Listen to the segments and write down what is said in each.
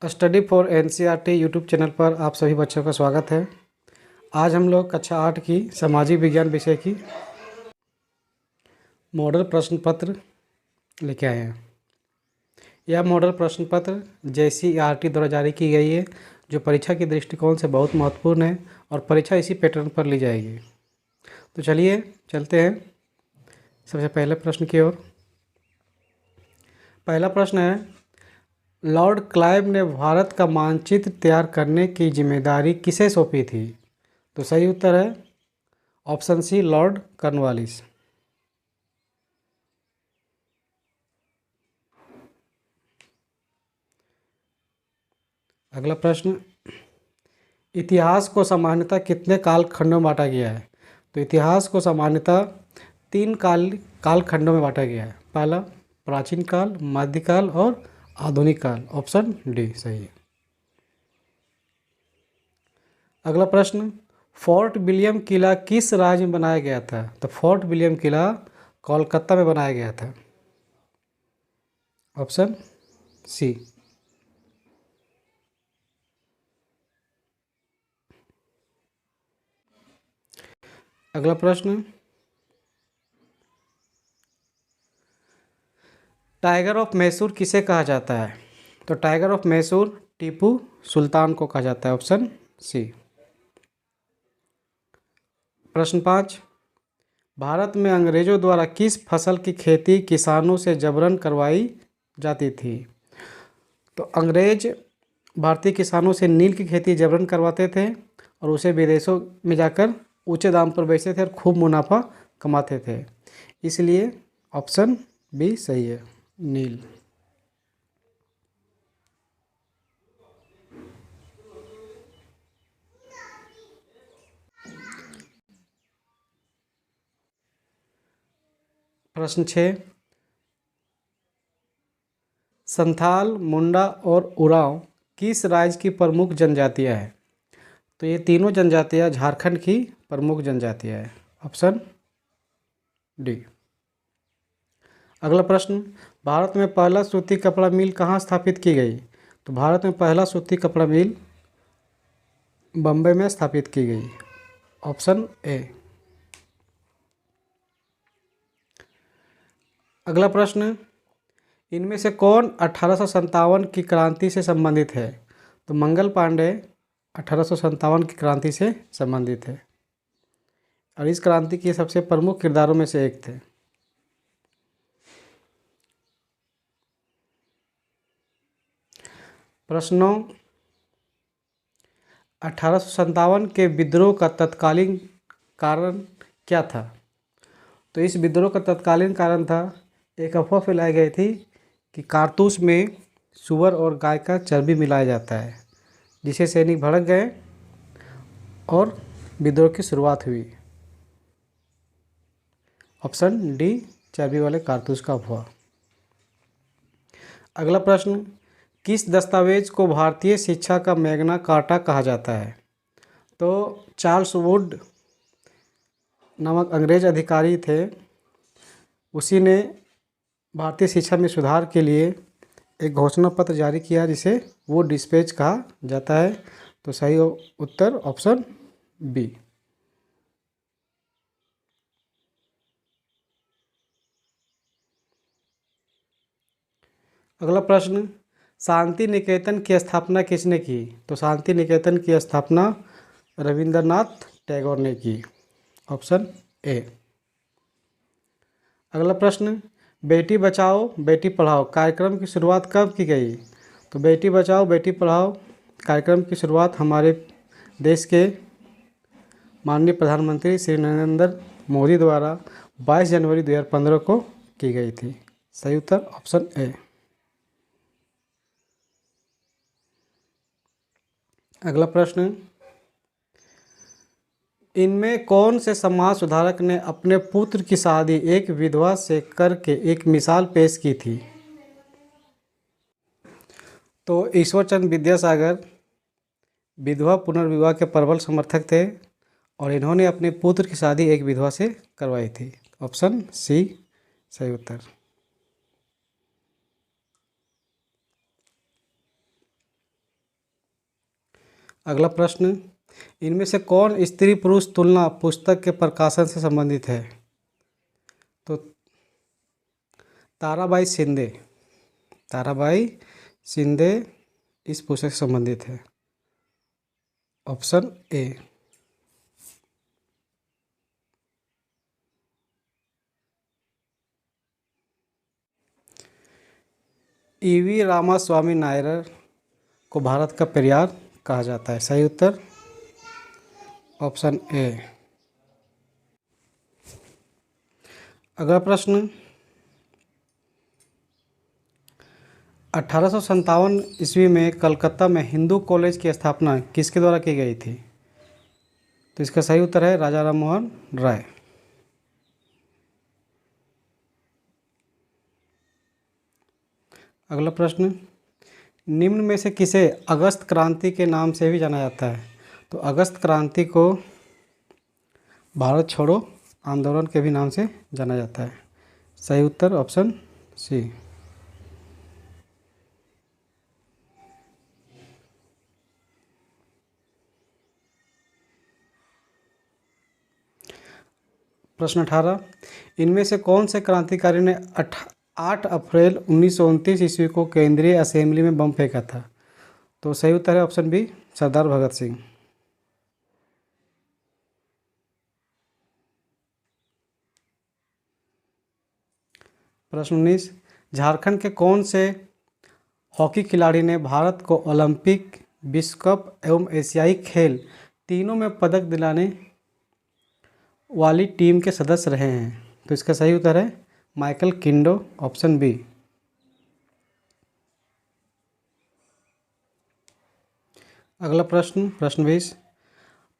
Study for NCERT YouTube channel पर आप सभी बच्चों का स्वागत है। आज हम लोग कक्षा 8 की सामाजिक विज्ञान विषय की मॉडल प्रश्न पत्र लेके आए हैं। यह मॉडल प्रश्न पत्र जेसीईआरटी द्वारा जारी की गई है, जो परीक्षा के दृष्टिकोण से बहुत महत्वपूर्ण है और परीक्षा इसी पैटर्न पर ली जाएगी। तो चलिए चलते हैं सबसे पहले प्रश्न की ओर। पहला प्रश्न है, लॉर्ड क्लाइव ने भारत का मानचित्र तैयार करने की जिम्मेदारी किसे सौंपी थी? तो सही उत्तर है ऑप्शन सी, लॉर्ड कॉर्नवालिस। अगला प्रश्न, इतिहास को सामान्यतः कितने कालखंडों में बांटा गया है? तो इतिहास को सामान्यतः 3 कालखंडों में बांटा गया है। पहला प्राचीन काल, मध्यकाल और आधुनिक काल। ऑप्शन डी सही है। अगला प्रश्न, फोर्ट विलियम किला किस राज्य में बनाया गया था? तो फोर्ट विलियम किला कोलकाता में बनाया गया था। Option C. अगला प्रश्न, टाइगर ऑफ मैसूर किसे कहा जाता है? तो टाइगर ऑफ मैसूर टीपू सुल्तान को कहा जाता है। Option C. प्रश्न 5, भारत में अंग्रेजों द्वारा किस फसल की खेती किसानों से जबरन करवाई जाती थी? तो अंग्रेज भारतीय किसानों से नील की खेती जबरन करवाते थे और उसे विदेशों में जाकर ऊंचे दाम पर बेचते थे और खूब मुनाफा कमाते थे। इसलिए ऑप्शन बी सही है, नील। प्रश्न 6, संथाल, मुंडा और उरांव किस राज्य की प्रमुख जनजातियां हैं? तो ये तीनों जनजातियां झारखंड की प्रमुख जनजातियां हैं। Option D. अगला प्रश्न, भारत में पहला सूती कपड़ा मिल कहाँ स्थापित की गई? तो भारत में पहला सूती कपड़ा मिल बम्बई में स्थापित की गई। Option A. अगला प्रश्न, इनमें से कौन 1857 की क्रांति से संबंधित है? तो मंगल पांडे 1857 की क्रांति से संबंधित है और इस क्रांति के सबसे प्रमुख किरदारों में से एक थे। प्रश्नों, 1857 के विद्रोह का तत्कालीन कारण क्या था? तो इस विद्रोह का तत्कालीन कारण था, एक अफवाह फैलाई गई थी कि कारतूस में सूअर और गाय का चर्बी मिलाया जाता है, जिसे सैनिक भड़क गए और विद्रोह की शुरुआत हुई। ऑप्शन डी, चर्बी वाले कारतूस का अफवाह। अगला प्रश्न, किस दस्तावेज को भारतीय शिक्षा का मैग्ना कार्टा कहा जाता है? तो चार्ल्स वुड नामक अंग्रेज अधिकारी थे, उसी ने भारतीय शिक्षा में सुधार के लिए एक घोषणा पत्र जारी किया, जिसे वुड डिस्पैच कहा जाता है। तो सही उत्तर ऑप्शन बी। अगला प्रश्न, शांति निकेतन की स्थापना किसने की? तो शांति निकेतन की स्थापना रविंद्रनाथ टैगोर ने की। Option A. अगला प्रश्न, बेटी बचाओ बेटी पढ़ाओ कार्यक्रम की शुरुआत कब की गई? तो बेटी बचाओ बेटी पढ़ाओ कार्यक्रम की शुरुआत हमारे देश के माननीय प्रधानमंत्री श्री नरेंद्र मोदी द्वारा 22 जनवरी 2015 को की गई थी। सही उत्तर ऑप्शन ए। अगला प्रश्न, इनमें कौन से समाज सुधारक ने अपने पुत्र की शादी एक विधवा से करके एक मिसाल पेश की थी? तो ईश्वरचंद्र विद्यासागर विधवा पुनर्विवाह के प्रबल समर्थक थे और इन्होंने अपने पुत्र की शादी एक विधवा से करवाई थी। ऑप्शन सी सही उत्तर। अगला प्रश्न, इनमें से कौन स्त्री पुरुष तुलना पुस्तक के प्रकाशन से संबंधित है? तो ताराबाई शिंदे, ताराबाई शिंदे इस पुस्तक से संबंधित है। Option A. E V Ramaswamy Naidu को भारत का पेरियार कहा जाता है। सही उत्तर ऑप्शन ए। अगला प्रश्न, 1857 ईस्वी में कलकत्ता में हिंदू कॉलेज की स्थापना किसके द्वारा की गई थी? तो इसका सही उत्तर है राजा राममोहन राय। अगला प्रश्न, निम्न में से किसे अगस्त क्रांति के नाम से भी जाना जाता है? तो अगस्त क्रांति को भारत छोड़ो आंदोलन के भी नाम से जाना जाता है। सही उत्तर ऑप्शन सी। प्रश्न 18, इनमें से कौन से क्रांतिकारी ने 8 अप्रैल 1929 ईस्वी को केंद्रीय असेंबली में बम फेंका था? तो सही उत्तर है ऑप्शन बी, सरदार भगत सिंह। प्रश्न 19, झारखंड के कौन से हॉकी खिलाड़ी ने भारत को ओलंपिक, विश्व कप एवं एशियाई खेल तीनों में पदक दिलाने वाली टीम के सदस्य रहे हैं? तो इसका सही उत्तर है माइकल किंडो, ऑप्शन बी। अगला प्रश्न, प्रश्न 20,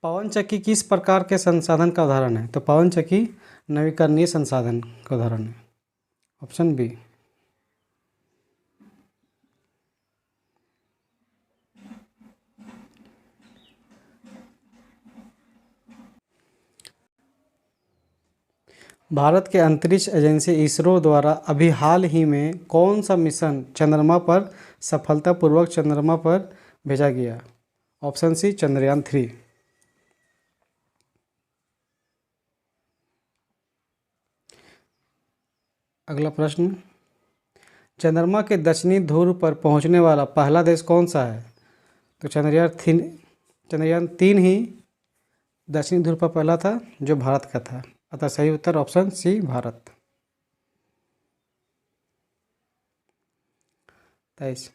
पवन चक्की किस प्रकार के संसाधन का उदाहरण है? तो पवन चक्की नवीकरणीय संसाधन का उदाहरण है। Option B. भारत के अंतरिक्ष एजेंसी इसरो द्वारा अभी हाल ही में कौन सा मिशन चंद्रमा पर सफलतापूर्वक चंद्रमा पर भेजा गया? Option C, Chandrayaan 3। अगला प्रश्न, चंद्रमा के दक्षिणी ध्रुव पर पहुंचने वाला पहला देश कौन सा है? तो चंद्रयान 3 ही दक्षिणी ध्रुव पर पहला था जो भारत का था। अतः सही उत्तर ऑप्शन सी, भारत। 23,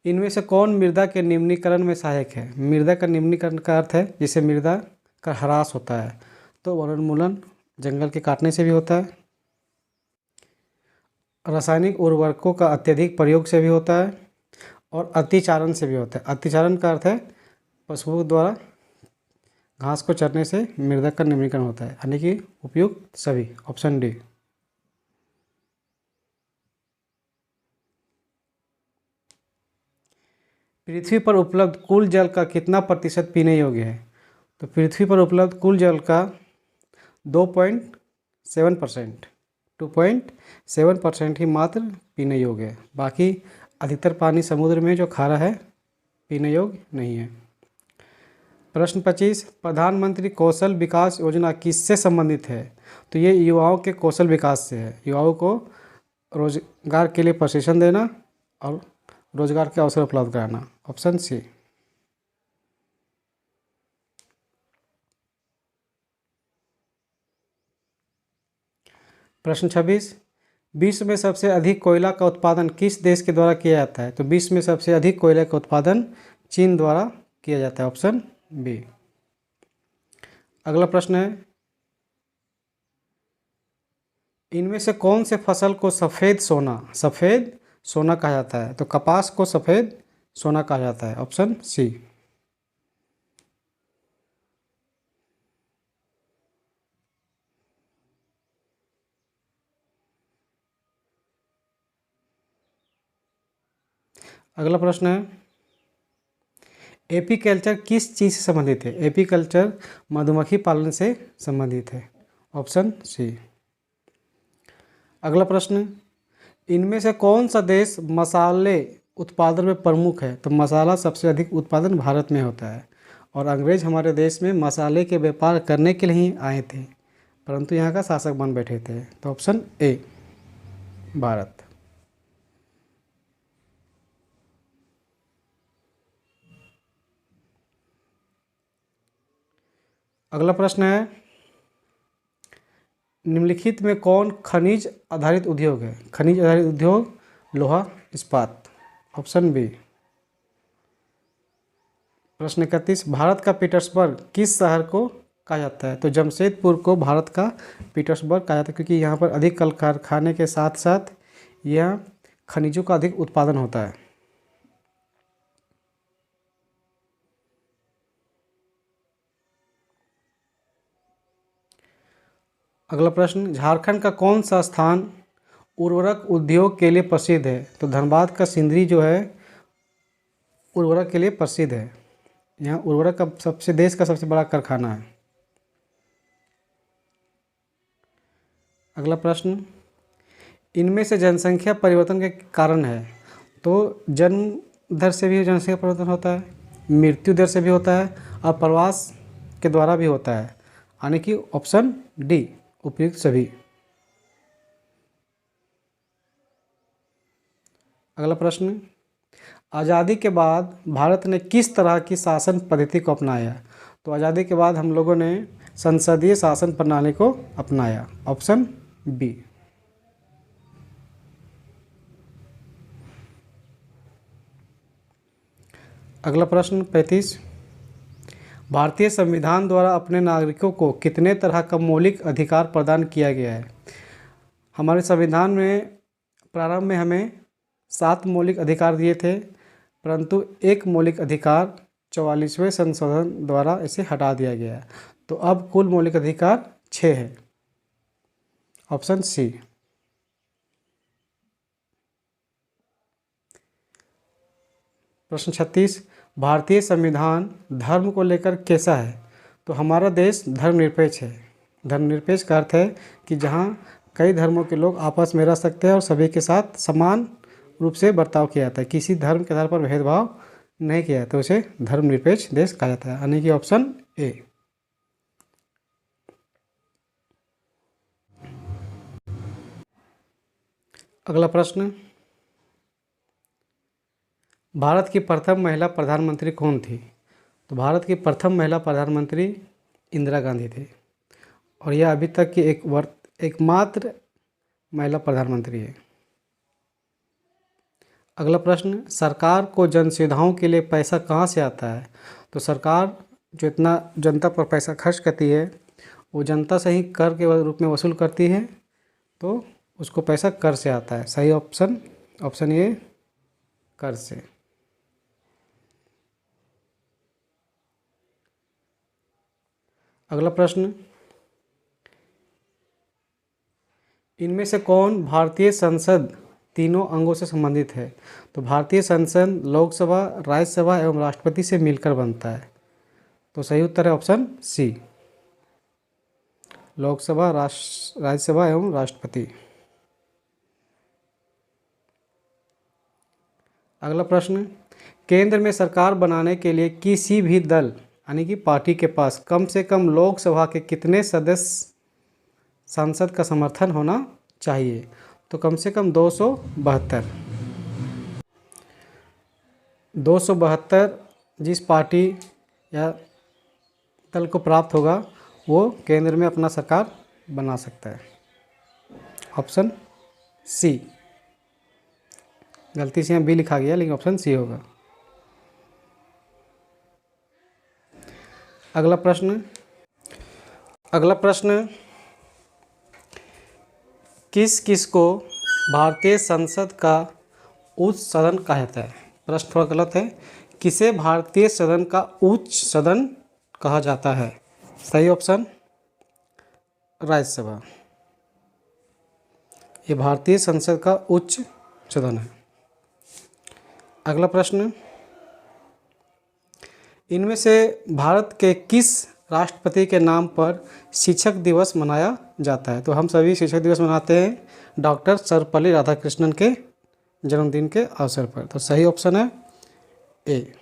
इनमें से कौन मृदा के निम्नीकरण में सहायक है? मृदा का निम्नीकरण का अर्थ है जिससे मृदा का ह्रास होता है। तो वनोन्मूलन जंगल के काटने से भी होता है, रासायनिक उर्वरकों का अत्यधिक प्रयोग से भी होता है, और अतिचारण से भी होता है। अतिचारण का अर्थ है पशुओं द्वारा घास को चरने से मृदा का निम्नीकरण होता है, यानी कि उपयुक्त सभी। Option D. पृथ्वी पर उपलब्ध कुल जल का कितना प्रतिशत पीने योग्य है? तो पृथ्वी पर उपलब्ध कुल जल का 2.7%, 2.7% ही मात्र पीने योग्य है। बाकी अधिकतर पानी समुद्र में जो खारा है पीने योग्य नहीं है। प्रश्न 25, प्रधानमंत्री कौशल विकास योजना किससे संबंधित है? तो ये युवाओं के कौशल विकास से है। युवाओं को रोजगार के लिए प्रशिक्षण देना और रोजगार के अवसर उपलब्ध कराना। Option C. प्रश्न 26, विश्व में सबसे अधिक कोयला का उत्पादन किस देश के द्वारा किया जाता है? तो विश्व में सबसे अधिक कोयला का उत्पादन चीन द्वारा किया जाता है। Option B. अगला प्रश्न है, इनमें से कौन से फसल को सफ़ेद सोना कहा जाता है? तो कपास को सफ़ेद सोना कहा जाता है। Option C. अगला प्रश्न है, एपीकल्चर किस चीज़ से संबंधित है? एपीकल्चर मधुमक्खी पालन से संबंधित है। Option C. अगला प्रश्न, इनमें से कौन सा देश मसाले उत्पादन में प्रमुख है? तो मसाला सबसे अधिक उत्पादन भारत में होता है। और अंग्रेज हमारे देश में मसाले के व्यापार करने के लिए ही आए थे, परंतु यहाँ का शासक बन बैठे थे। तो ऑप्शन ए भारत। अगला प्रश्न है, निम्नलिखित में कौन खनिज आधारित उद्योग है? खनिज आधारित उद्योग लोहा इस्पात। Option B. प्रश्न 31, भारत का पीटर्सबर्ग किस शहर को कहा जाता है? तो जमशेदपुर को भारत का पीटर्सबर्ग कहा जाता है, क्योंकि यहाँ पर अधिक कल कारखाने के साथ साथ यह खनिजों का अधिक उत्पादन होता है। अगला प्रश्न, झारखंड का कौन सा स्थान उर्वरक उद्योग के लिए प्रसिद्ध है? तो धनबाद का सिंदरी जो है उर्वरक के लिए प्रसिद्ध है। यहाँ उर्वरक का देश का सबसे बड़ा कारखाना है। अगला प्रश्न, इनमें से जनसंख्या परिवर्तन के कारण है? तो जन्म दर से भी जनसंख्या परिवर्तन होता है, मृत्यु दर से भी होता है और प्रवास के द्वारा भी होता है, यानी कि ऑप्शन डी उपयुक्त सभी। अगला प्रश्न, आज़ादी के बाद भारत ने किस तरह की शासन पद्धति को अपनाया? तो आज़ादी के बाद हम लोगों ने संसदीय शासन प्रणाली को अपनाया। Option B. अगला प्रश्न 35, भारतीय संविधान द्वारा अपने नागरिकों को कितने तरह का मौलिक अधिकार प्रदान किया गया है? हमारे संविधान में प्रारंभ में हमें 7 मौलिक अधिकार दिए थे, परंतु एक मौलिक अधिकार 44वें संशोधन द्वारा इसे हटा दिया गया। तो अब कुल मौलिक अधिकार 6 है। Option C. प्रश्न 36, भारतीय संविधान धर्म को लेकर कैसा है? तो हमारा देश धर्मनिरपेक्ष है। धर्मनिरपेक्ष का अर्थ है कि जहाँ कई धर्मों के लोग आपस में रह सकते हैं और सभी के साथ समान रूप से बर्ताव किया जाता है, किसी धर्म के आधार पर भेदभाव नहीं किया जाता, उसे धर्मनिरपेक्ष देश कहा जाता है, यानी कि ऑप्शन ए। अगला प्रश्न, भारत की प्रथम महिला प्रधानमंत्री कौन थी? तो भारत की प्रथम महिला प्रधानमंत्री इंदिरा गांधी थी और यह अभी तक की एकमात्र महिला प्रधानमंत्री है। अगला प्रश्न, सरकार को जन सुविधाओं के लिए पैसा कहाँ से आता है? तो सरकार जो इतना जनता पर पैसा खर्च करती है वो जनता से ही कर के रूप में वसूल करती है, तो उसको पैसा कर से आता है। सही ऑप्शन ये कर से। अगला प्रश्न, इनमें से कौन भारतीय संसद तीनों अंगों से संबंधित है? तो भारतीय संसद लोकसभा, राज्यसभा एवं राष्ट्रपति से मिलकर बनता है। तो सही उत्तर है ऑप्शन सी, लोकसभा, राज्यसभा एवं राष्ट्रपति। अगला प्रश्न, केंद्र में सरकार बनाने के लिए किसी भी दल यानी कि पार्टी के पास कम से कम लोकसभा के कितने सदस्य सांसद का समर्थन होना चाहिए? तो कम से कम 272। 272 जिस पार्टी या दल को प्राप्त होगा वो केंद्र में अपना सरकार बना सकता है। Option C. गलती से यहाँ बी लिखा गया लेकिन ऑप्शन सी होगा। अगला प्रश्न, किस किस को भारतीय संसद का उच्च सदन कहा जाता है? प्रश्न थोड़ा गलत है, किसे भारतीय सदन का उच्च सदन कहा जाता है? सही ऑप्शन राज्यसभा। ये भारतीय संसद का उच्च सदन है। अगला प्रश्न, इनमें से भारत के किस राष्ट्रपति के नाम पर शिक्षक दिवस मनाया जाता है? तो हम सभी शिक्षक दिवस मनाते हैं डॉक्टर सर्वपल्ली राधाकृष्णन के जन्मदिन के अवसर पर। तो सही ऑप्शन है ए।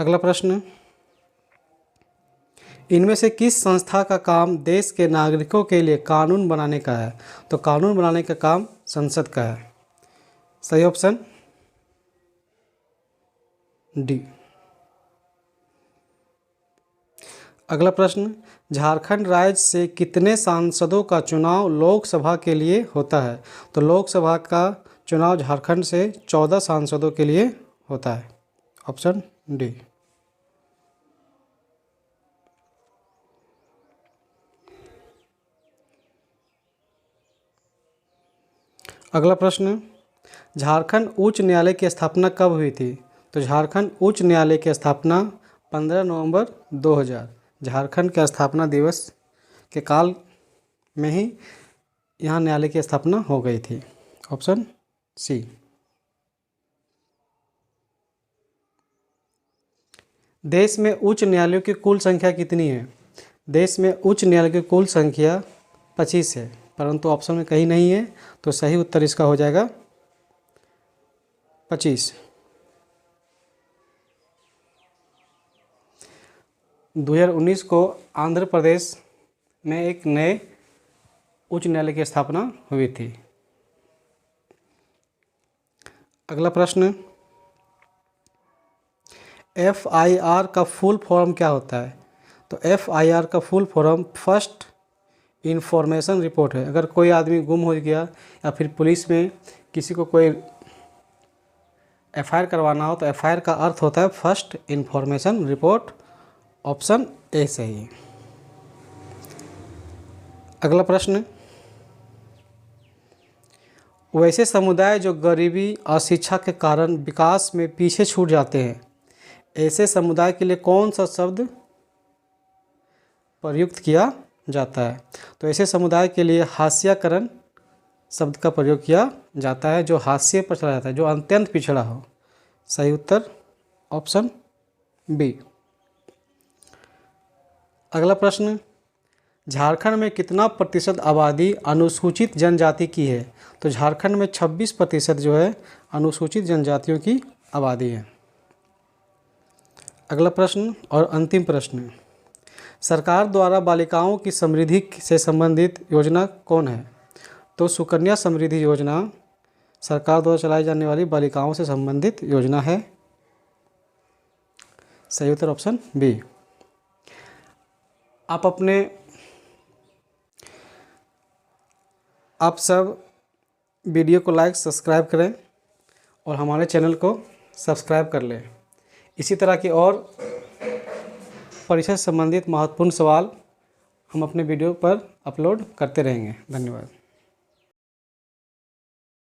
अगला प्रश्न, इनमें से किस संस्था का काम देश के नागरिकों के लिए कानून बनाने का है? तो कानून बनाने का काम संसद का है। सही ऑप्शन डी। अगला प्रश्न, झारखंड राज्य से कितने सांसदों का चुनाव लोकसभा के लिए होता है? तो लोकसभा का चुनाव झारखंड से 14 सांसदों के लिए होता है। Option D. अगला प्रश्न, झारखंड उच्च न्यायालय की स्थापना कब हुई थी? तो झारखंड उच्च न्यायालय की स्थापना 15 नवंबर 2000, झारखंड के स्थापना दिवस के काल में ही यहाँ न्यायालय की स्थापना हो गई थी। Option C. देश में उच्च न्यायालयों की कुल संख्या कितनी है? देश में उच्च न्यायालय की कुल संख्या 25 है, परंतु ऑप्शन में कहीं नहीं है, तो सही उत्तर इसका हो जाएगा 25। 2019 को आंध्र प्रदेश में एक नए उच्च न्यायालय की स्थापना हुई थी। अगला प्रश्न, FIR का फुल फॉर्म क्या होता है? तो FIR का full form first information report है। अगर कोई आदमी गुम हो गया या फिर पुलिस में किसी को कोई FIR करवाना हो, तो FIR का अर्थ होता है first information report. Option A सही है। अगला प्रश्न, वैसे समुदाय जो गरीबी और शिक्षा के कारण विकास में पीछे छूट जाते हैं, ऐसे समुदाय के लिए कौन सा शब्द प्रयुक्त किया जाता है? तो ऐसे समुदाय के लिए हास्यकरण शब्द का प्रयोग किया जाता है, जो हास्य पर चला जाता है, जो अत्यंत पिछड़ा हो। सही उत्तर ऑप्शन बी। अगला प्रश्न, झारखंड में कितना प्रतिशत आबादी अनुसूचित जनजाति की है? तो झारखंड में 26% जो है अनुसूचित जनजातियों की आबादी है। अगला प्रश्न और अंतिम प्रश्न, सरकार द्वारा बालिकाओं की समृद्धि से संबंधित योजना कौन है? तो सुकन्या समृद्धि योजना सरकार द्वारा चलाई जाने वाली बालिकाओं से संबंधित योजना है। सही उत्तर ऑप्शन बी। आप सब वीडियो को लाइक सब्सक्राइब करें और हमारे चैनल को सब्सक्राइब कर लें। इसी तरह की और परीक्षा से संबंधित महत्वपूर्ण सवाल हम अपने वीडियो पर अपलोड करते रहेंगे। धन्यवाद।